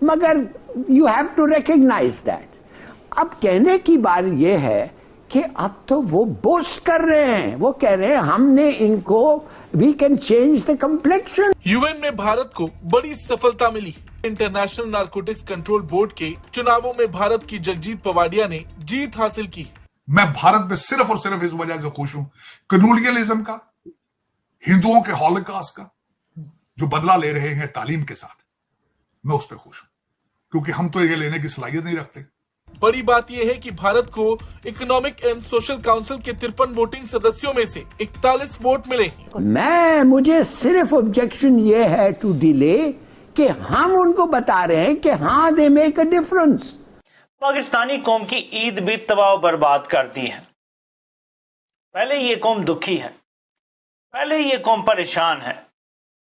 मगर you have to recognise that. अब कहने की बात यह है कि अब तो वो बोस्ट कर रहे हैं, वो कह रहे हैं हमने इनको we can change the complexion. UN में भारत को बड़ी सफलता मिली। इंटरनेशनल नारकोटिक्स कंट्रोल बोर्ड के चुनावों में भारत की जगजीत पवाडिया ने जीत हासिल की। मैं भारत में सिर्फ और सिर्फ इस वजह से खुश हूं, कम्युनलिज्म का, हिंदुओं के हॉलोकॉस्ट का जो बदला ले रहे हैं तालीम के साथ, मैं उस पर खुश हूं, क्योंकि हम तो ये लेने की सलाहियत नहीं रखते। बड़ी बात यह है कि भारत को इकोनॉमिक एंड सोशल काउंसिल के 53 वोटिंग सदस्यों में से 41 वोट मिले। मुझे सिर्फ ऑब्जेक्शन ये है टू डिले कि हम उनको बता रहे हैं कि हाँ they make a difference. Pakistani कौम की ईद भी तबाह बर्बाद करती है। पहले ये कौम दुखी है, पहले ये कौम परेशान है,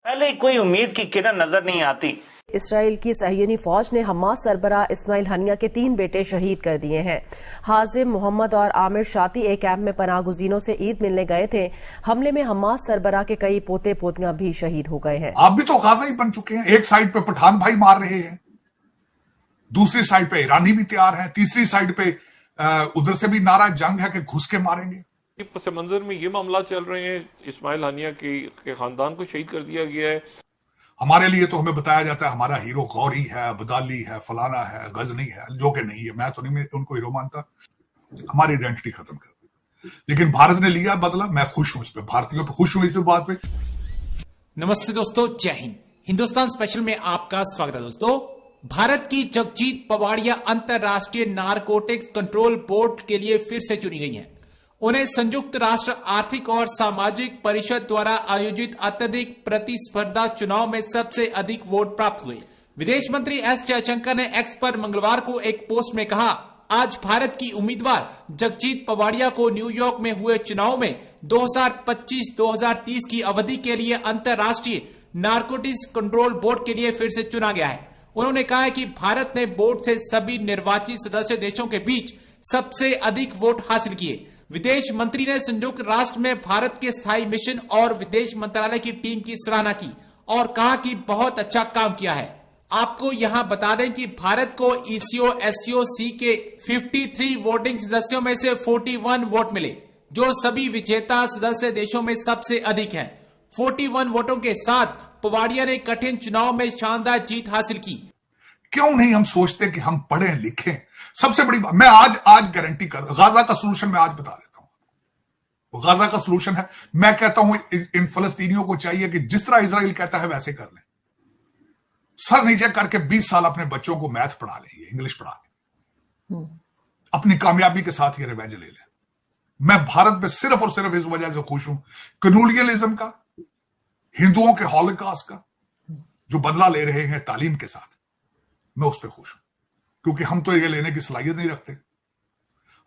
पहले कोई उम्मीद की किरण नजर नहीं आती। इसराइल की सहियनी फौज ने हमास सरबराह इस्माइल हनिया के 3 बेटे शहीद कर दिए हैं। हाजिम मोहम्मद और आमिर शाती एक कैंप में पनाह गुज़ीनों से ईद मिलने गए थे। हमले में हमास सरबराह के कई पोते पोतियां भी शहीद हो गए हैं। आप भी तो गाजा ही बन चुके हैं। एक साइड पे पठान भाई मार रहे हैं, दूसरी साइड पे ईरानी भी तैयार है, तीसरी साइड पे उधर से भी नारा जंग है कि घुस के मारेंगे। पस मंजर में ये मामला चल रहे हैं, इस्माइल हनिया के खानदान को शहीद कर दिया गया है। हमारे लिए तो हमें बताया जाता है हमारा हीरो गौरी है, अब्दाली है, फलाना है, गजनी है, जो कि नहीं है। मैं तो नहीं उनको हीरो मानता, हमारी आइडेंटिटी खत्म कर दी। लेकिन भारत ने लिया बदला, मैं खुश हूं इस पे, भारतीयों पे खुश हूं इस बात पे। नमस्ते दोस्तों, जय हिंद। हिंदुस्तान स्पेशल में आपका स्वागत है। दोस्तों, भारत की जगजीत पवाडिया अंतरराष्ट्रीय नारकोटिक्स कंट्रोल बोर्ड के लिए फिर से चुनी गई हैं। उन्हें संयुक्त राष्ट्र आर्थिक और सामाजिक परिषद द्वारा आयोजित अत्यधिक प्रतिस्पर्धा चुनाव में सबसे अधिक वोट प्राप्त हुए। विदेश मंत्री एस जयशंकर ने एक्स पर मंगलवार को एक पोस्ट में कहा, आज भारत की उम्मीदवार जगजीत पवाडिया को न्यूयॉर्क में हुए चुनाव में 2025-2030 की अवधि के लिए अंतरराष्ट्रीय नारकोटिक्स कंट्रोल बोर्ड के लिए फिर से चुना गया है। उन्होंने कहा है कि भारत ने बोर्ड से सभी निर्वाचित सदस्य देशों के बीच सबसे अधिक वोट हासिल किए। विदेश मंत्री ने संयुक्त राष्ट्र में भारत के स्थायी मिशन और विदेश मंत्रालय की टीम की सराहना की और कहा कि बहुत अच्छा काम किया है। आपको यहां बता दें कि भारत को ECO SCO-C के 53 वोटिंग सदस्यों में से 41 वोट मिले, जो सभी विजेता सदस्य देशों में सबसे अधिक है। 41 वोटों के साथ पवाडिया ने कठिन चुनाव में शानदार जीत हासिल की। क्यों नहीं हम सोचते कि हम पढ़े लिखें? सबसे बड़ी बात मैं आज गारंटी कर, गाजा का सोल्यूशन मैं आज बता देता हूं। गाजा का सोल्यूशन है, मैं कहता हूं इन फलस्तीनियों को चाहिए कि जिस तरह इजराइल कहता है वैसे कर लें। सर नीचे करके 20 साल अपने बच्चों को मैथ पढ़ा लें, इंग्लिश पढ़ा लें, अपनी कामयाबी के साथ ये रिवेंज ले लें। मैं भारत में सिर्फ और सिर्फ इस वजह से खुश हूं, कम्युनलिज्म का, हिंदुओं के हॉलोकॉस्ट का जो बदला ले रहे हैं तालीम के साथ, मैं उस पर खुश हूं, क्योंकि हम तो ये लेने की सलाहियत नहीं रखते।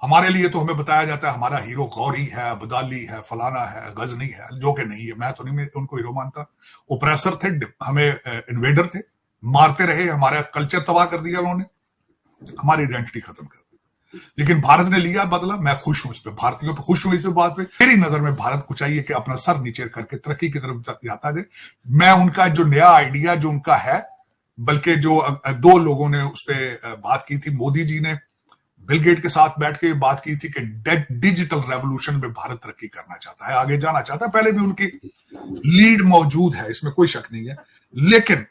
हमारे लिए तो हमें बताया जाता है हमारा हीरो गौरी है, अब्दाली है, फलाना है, गजनी है, जो कि नहीं है। मैं तो नहीं उनको हीरो मानता। ओप्रेसर थे, हमें इन्वेडर थे, मारते रहे, हमारा कल्चर तबाह कर दिया उन्होंने, हमारी आइडेंटिटी खत्म कर दी। लेकिन भारत ने लिया बदला, मैं खुश हूं इस पे, भारतीयों पे खुश हूं इस बात पे। मेरी नजर में भारत को चाहिए कि अपना सर नीचे करके तरक्की की तरफ जाता जाए। मैं उनका जो नया आइडिया जो उनका है, बल्कि जो 2 लोगों ने उस पर बात की थी, मोदी जी ने बिल गेट के साथ बैठ के बात की थी कि डिजिटल रेवोल्यूशन में भारत तरक्की करना चाहता है, आगे जाना चाहता है। पहले भी उनकी लीड मौजूद है, इसमें कोई शक नहीं है। लेकिन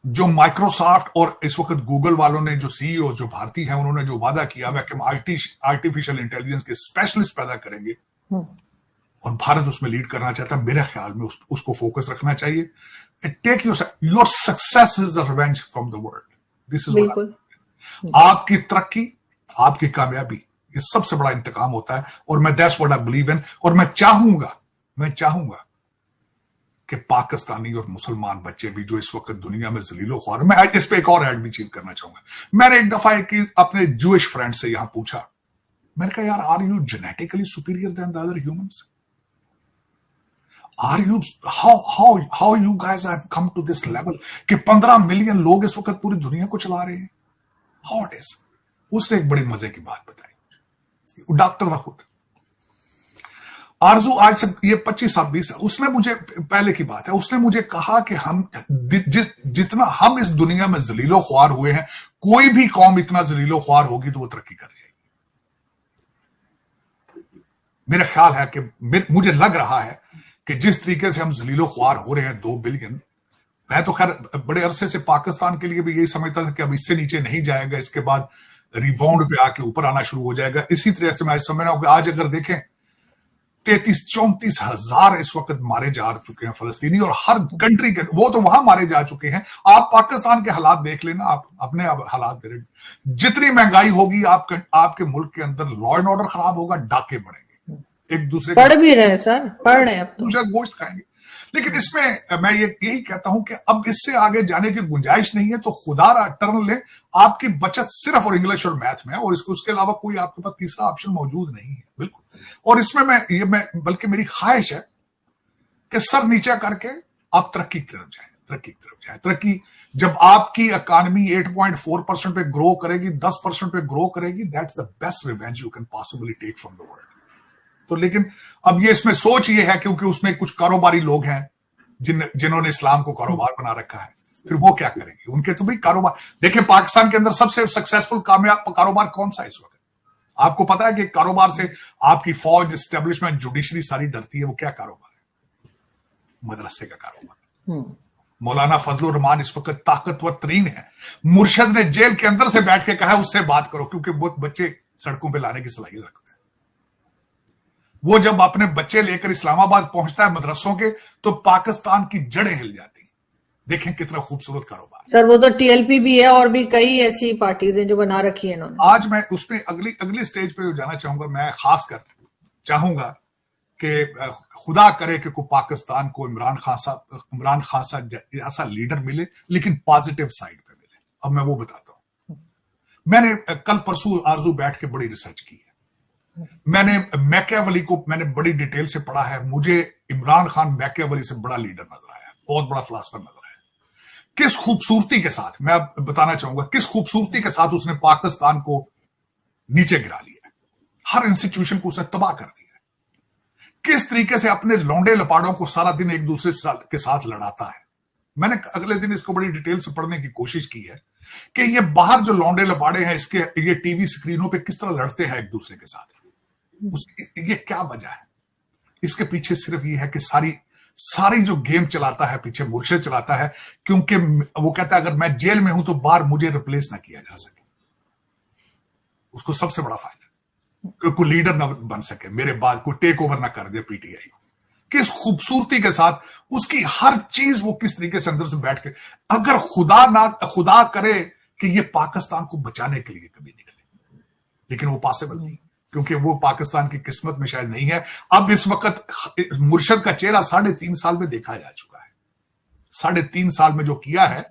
जो माइक्रोसॉफ्ट और इस वक्त गूगल वालों ने, जो सीईओ जो भारतीय हैं, उन्होंने जो वादा किया वह कि हम आर्टिफिशियल इंटेलिजेंस के स्पेशलिस्ट पैदा करेंगे और भारत उसमें लीड करना चाहता है। मेरे ख्याल में उसको फोकस रखना चाहिए। Take your success is the revenge from the world. This is आपकी तरक्की, आपकी कामयाबी, ये सबसे बड़ा इंतकाम होता है। और मैं that's what I believe in. और मैं चाहूंगा कि पाकिस्तानी और मुसलमान बच्चे भी जो इस वक्त दुनिया में जलीलो ख्वार, मैं इस पे एक और ऐड भी चीज करना चाहूंगा। मैंने एक दफा अपने जूइश फ्रेंड से यहां पूछा, मैंने कहा यार, are you genetically superior than the other humans? Are you how you guys have come to this level कि 15 मिलियन लोग इस वक्त पूरी दुनिया को चला रहे हैं? How it is? उसने एक बड़ी मजे की बात बताई, डॉक्टर था खुद। आरजू आज से ये 25 साल 20 साल उसने मुझे, पहले की बात है, उसने मुझे कहा कि हम जितना हम इस दुनिया में जलीलो ख्वार हुए हैं, कोई भी कौम इतना जलीलो ख्वार होगी तो वो तरक्की कर जाएगी। मेरा ख्याल है कि मुझे लग रहा है कि जिस तरीके से हम जलीलो ख्वार हो रहे हैं 2 बिलियन, मैं तो खैर बड़े अरसे से पाकिस्तान के लिए भी यही समझता था कि अब इससे नीचे नहीं जाएगा, इसके बाद रिबाउंड पे आके ऊपर आना शुरू हो जाएगा। इसी तरह से मैं समझ रहा हूं कि आज अगर देखें 33-34 हजार इस वक्त मारे जा चुके हैं फलस्तीनी, और हर कंट्री के, वो तो वहां मारे जा चुके हैं। आप पाकिस्तान के हालात देख लेना, आप अपने हालात देख लेना। जितनी महंगाई होगी आपके मुल्क के अंदर लॉ एंड ऑर्डर खराब होगा, डाके बढ़ेंगे, एक दूसरे पढ़ भी रहे सर, पढ़ रहे हैं, दूसरा गोश्त खाएंगे। लेकिन इसमें मैं यही कहता हूं कि अब इससे आगे जाने की गुंजाइश नहीं है, तो खुदा टर्न ले, आपकी बचत सिर्फ और इंग्लिश और मैथ में है, और उसके अलावा कोई आपके पास तीसरा ऑप्शन मौजूद नहीं है। बिल्कुल। और इसमें मैं बल्कि मेरी ख्वाहिश है कि सर नीचे करके आप तरक्की की तरफ जाए। तरक्की जब आपकी इकॉनमी 8.4% पे ग्रो करेगी, 10% पे ग्रो करेगी, that's the best revenge you can possibly take from the world. तो लेकिन अब ये इसमें सोच ये है, क्योंकि उसमें कुछ कारोबारी लोग हैं जिन्होंने इस्लाम को कारोबार बना रखा है, फिर वो क्या करेंगे? उनके तो भाई कारोबार देखें, पाकिस्तान के अंदर सबसे सक्सेसफुल कामयाब कारोबार कौन सा है इस वक्त? आपको पता है कि कारोबार से आपकी फौज, एस्टेब्लिशमेंट, जुडिशरी सारी डरती है। वो क्या कारोबार है? मदरसे का कारोबार। मौलाना फजलुर रहमान इस वक्त ताकतवर तरीन है। मुर्शद ने जेल के अंदर से बैठ के कहा उससे बात करो, क्योंकि वो बच्चे सड़कों पर लाने की सलाहियत रखते हैं। वो जब अपने बच्चे लेकर इस्लामाबाद पहुंचता है मदरसों के, तो पाकिस्तान की जड़ें हिल जाती हैं। देखें कितना खूबसूरत कारोबार। सर वो तो टीएलपी भी है, और भी कई ऐसी पार्टीज हैं जो बना रखी है इन्होंने। आज मैं उसमें अगली स्टेज पे जाना चाहूंगा। मैं खासकर चाहूंगा कि खुदा करे कि कोई पाकिस्तान को इमरान खान सा ऐसा लीडर मिले, लेकिन पॉजिटिव साइड पे मिले। अब मैं वो बताता हूं। मैंने कल परसों आरजू बैठ के बड़ी रिसर्च की है। मैंने मैकियावेली को मैंने बड़ी डिटेल से पढ़ा है। मुझे इमरान खान मैकियावेली से बड़ा लीडर नजर आया, बहुत बड़ा फिलॉसफर नजर आया। किस खूबसूरती के साथ, मैं बताना चाहूंगा, किस खूबसूरती के साथ उसने पाकिस्तान को नीचे गिरा लिया, हर इंस्टीट्यूशन को उसने तबाह कर दिया। किस तरीके से अपने लौंडे लपाड़ों को सारा दिन एक दूसरे के साथ लड़ाता है। मैंने अगले दिन इसको बड़ी डिटेल से पढ़ने की कोशिश की है कि ये बाहर जो लौंडे लपाड़े हैं, ये टीवी स्क्रीनों पे किस तरह लड़ते हैं एक दूसरे के साथ। ये क्या वजह है? इसके पीछे सिर्फ ये है कि सारी जो गेम चलाता है पीछे मुर्शिद चलाता है, क्योंकि वो कहता है अगर मैं जेल में हूं तो बाहर मुझे रिप्लेस ना किया जा सके। उसको सबसे बड़ा फायदा, कोई लीडर ना बन सके मेरे बाद, कोई टेक ओवर ना कर दे पीटीआई। किस खूबसूरती के साथ उसकी हर चीज, वो किस तरीके से अंदर से बैठ के, अगर खुदा करे कि ये पाकिस्तान को बचाने के लिए कभी निकले, लेकिन वो पॉसिबल नहीं, क्योंकि वो पाकिस्तान की किस्मत में शायद नहीं है। अब इस वक्त मुर्शद का चेहरा 3.5 साल में देखा जा चुका है। 3.5 साल में जो किया है